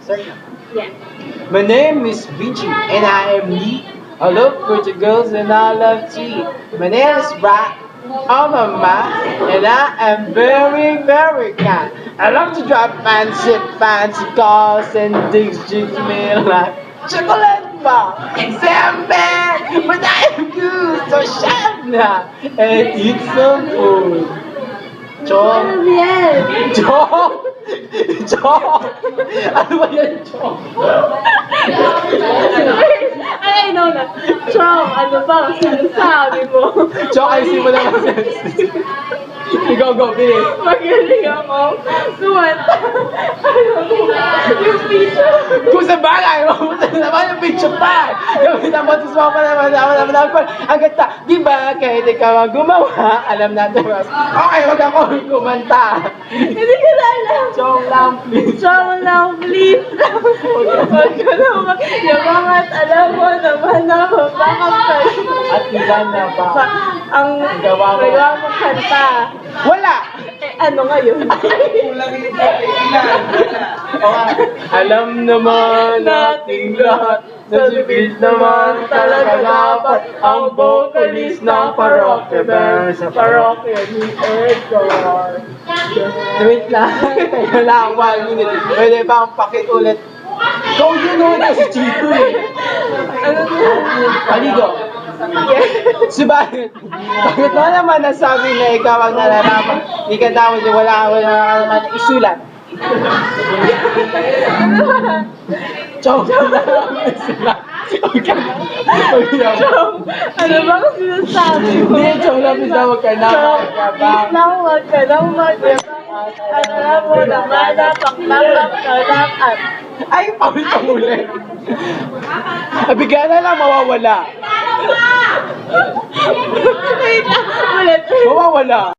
Sorry. Yeah. My name is Vici and I am Lee. I love pretty girls and I love tea. My name is Brock. I'm a man and I am very, very kind. I love to drive fancy cars and things just me like chocolate bar, sandbag, but I am good, so shut now and eat some food. Chong. Ano yan? Chong! Chong! Ano ba yan, Chong? Ay, no na. Chong, ano ba ang sinasabi mo? Chong, ayusin mo naman siya. Ikaw, go, bilis. Magaling ako. Kumanta. Yung picture. Kung sa bagay, mabuti naman yung picture pa. Gawin ang batis mo pa naman. Ang ganda, di ba? Kahit ikaw ang gumawa, alam natin mas. Okay, wag ako kumanta. Hindi ko na alam. Chong lang, please. Chong lang, please. Huwag ko naman. Yung mga alam mo naman na mapakapal. At ilan na ba? Ang Gawa mo. nagawa mong kanta. Wala! Eh, ano ngayon? Kulang yung ilan. Alam naman nating lahat na si Bill naman talaga dapat ang vocalist ng Parokya Band sa Parokya ni Edgar. Wait lang, teka lang, 1 minute. Pwede bang pakiulit? Ikaw yun o, si Chico eh. Ano na? Paligo. Subalit, bakit mo naman nasabi na ikaw ang nararapat? Di ka daw, wala ka naman isulat. Chong! Okay. Chong, ano ba ang sinasabi mo? Hindi, Chong lang, please na, wag ka na. Chong, please lang, huwag ka nang magyabang. Ano na mo naman na pakmakap. Ay, paulit. Bigla na lang mawawala. Wait lang, ulit. Mawawala.